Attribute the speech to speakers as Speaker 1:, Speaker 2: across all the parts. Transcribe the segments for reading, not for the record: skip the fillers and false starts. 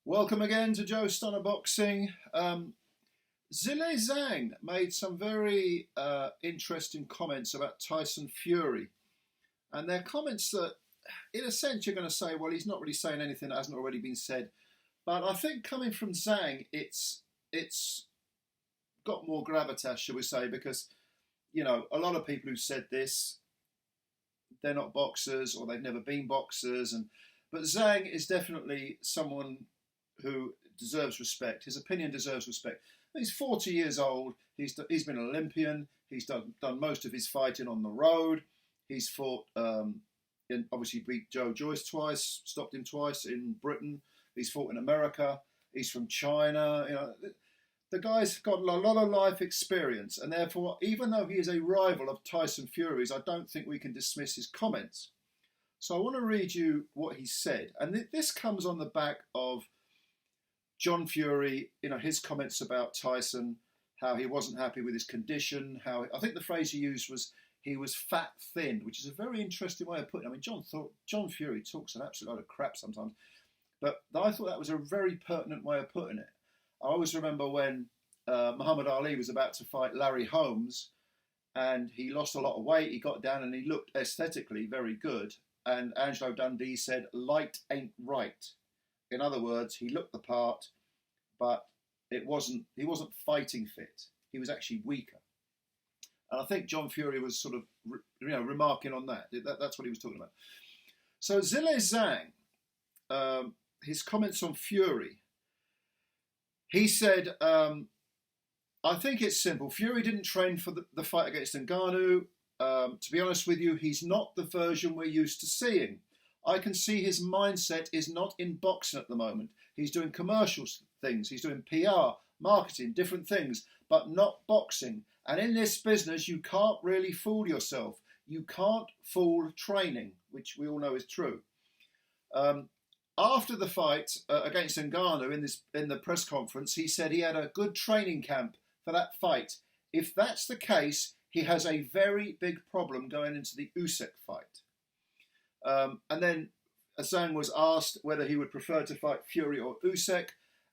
Speaker 1: Welcome again to Joe Stunner Boxing. Zhilei Zhang made some very interesting comments about Tyson Fury. And they're comments that, in a sense, you're going to say, well, he's not really saying anything that hasn't already been said. But I think coming from Zhang, it's got more gravitas, shall we say, because, you know, a lot of people who said this, they're not boxers or they've never been boxers. But Zhang is definitely someone who deserves respect. His opinion deserves respect. He's 40 years old. He's been an Olympian. He's done most of his fighting on the road. He's fought, obviously beat Joe Joyce twice, stopped him twice in Britain. He's fought in America. He's from China. You know, the guy's got a lot of life experience, and therefore, even though he is a rival of Tyson Fury's, I don't think we can dismiss his comments. So I want to read you what he said, and this comes on the back of John Fury, you know, his comments about Tyson, how he wasn't happy with his condition, how I think the phrase he used was he was fat thinned, which is a very interesting way of putting it. I mean, John Fury talks an absolute load of crap sometimes, but I thought that was a very pertinent way of putting it. I always remember when Muhammad Ali was about to fight Larry Holmes, and he lost a lot of weight. He got down and he looked aesthetically very good. And Angelo Dundee said, "Light ain't right." In other words, he looked the part, but he wasn't fighting fit. He was actually weaker. And I think John Fury was sort of remarking on that. That's what he was talking about. So Zhilei Zhang, his comments on Fury, he said, I think it's simple. Fury didn't train for the fight against Ngannou. To be honest with you, he's not the version we're used to seeing. I can see his mindset is not in boxing at the moment. He's doing commercial things. He's doing PR, marketing, different things, but not boxing. And in this business, you can't really fool yourself. You can't fool training, which we all know is true. After the fight against Ngannou in the press conference, he said he had a good training camp for that fight. If that's the case, he has a very big problem going into the Usyk fight. And then Zhang was asked whether he would prefer to fight Fury or Usyk,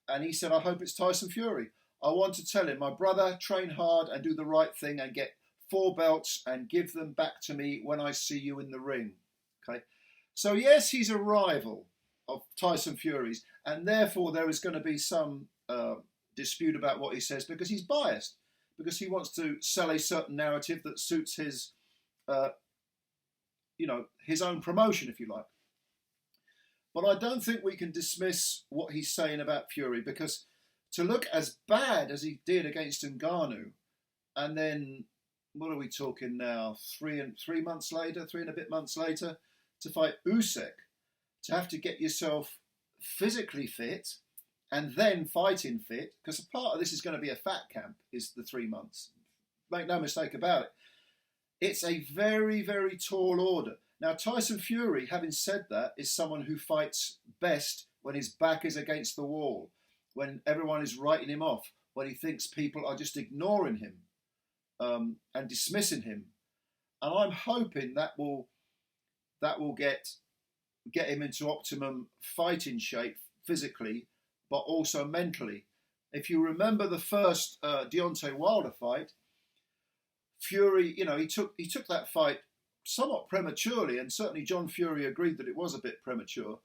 Speaker 1: and he said, I hope it's Tyson Fury. I want to tell him, my brother, train hard and do the right thing and get 4 belts and give them back to me when I see you in the ring. Okay. So yes, he's a rival of Tyson Fury's, and therefore there is going to be some dispute about what he says because he's biased, because he wants to sell a certain narrative that suits his his own promotion, if you like. But I don't think we can dismiss what he's saying about Fury, because to look as bad as he did against Ngannou, and then, what are we talking now, 3 and a bit months later, to fight Usyk, to have to get yourself physically fit and then fighting fit, because a part of this is going to be a fat camp, is the 3 months. Make no mistake about it. It's a very, very tall order. Now, Tyson Fury, having said that, is someone who fights best when his back is against the wall, when everyone is writing him off, when he thinks people are just ignoring him and dismissing him. And I'm hoping that will get him into optimum fighting shape physically, but also mentally. If you remember the first Deontay Wilder fight, Fury, he took that fight somewhat prematurely, and certainly John Fury agreed that it was a bit premature,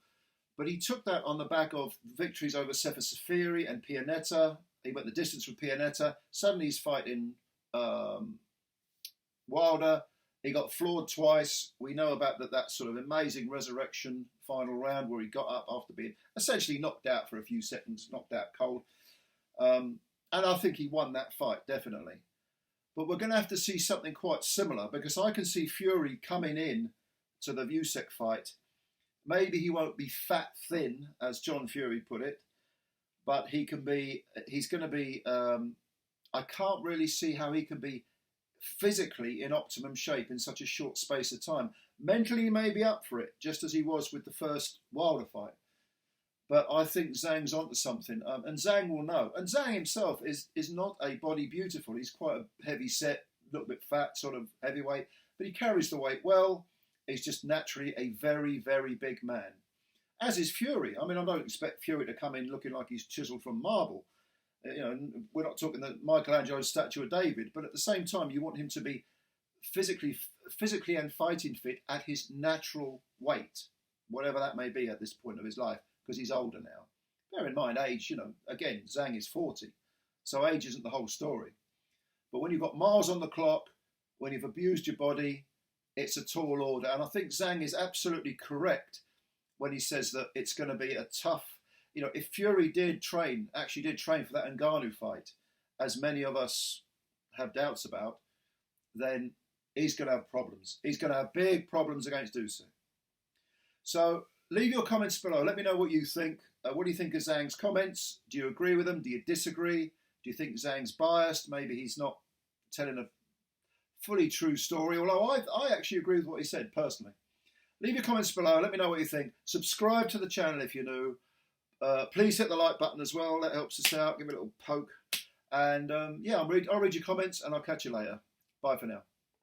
Speaker 1: but he took that on the back of victories over Seferi and Pianeta. He went the distance with Pianeta. Suddenly he's fighting Wilder. He got floored twice. We know about that sort of amazing resurrection final round where he got up after being essentially knocked out for a few seconds, knocked out cold. And I think he won that fight, definitely. But we're going to have to see something quite similar, because I can see Fury coming in to the Usyk fight. Maybe he won't be fat thin, as John Fury put it, but he's going to be, I can't really see how he can be physically in optimum shape in such a short space of time. Mentally, he may be up for it, just as he was with the first Wilder fight. But I think Zhang's onto something, and Zhang will know. And Zhang himself is not a body beautiful. He's quite a heavy set, a little bit fat, sort of heavyweight, but he carries the weight well. He's just naturally a very, very big man. as is Fury. I mean, I don't expect Fury to come in looking like he's chiselled from marble. We're not talking the Michelangelo's statue of David, but at the same time, you want him to be physically and fighting fit at his natural weight, whatever that may be at this point of his life, because he's older now. Bear in mind, age, again, Zhang is 40, so age isn't the whole story. But when you've got miles on the clock, when you've abused your body, it's a tall order. And I think Zhang is absolutely correct when he says that it's going to be a tough, if Fury actually did train for that Ngannou fight, as many of us have doubts about, then he's going to have problems. He's going to have big problems against Usyk. So leave your comments below. Let me know what you think. What do you think of Zhang's comments? Do you agree with them? Do you disagree? Do you think Zhang's biased? Maybe he's not telling a fully true story, although I actually agree with what he said personally. Leave your comments below. Let me know what you think. Subscribe to the channel if you're new. Please hit the like button as well. That helps us out. Give me a little poke. And I'll read your comments and I'll catch you later. Bye for now.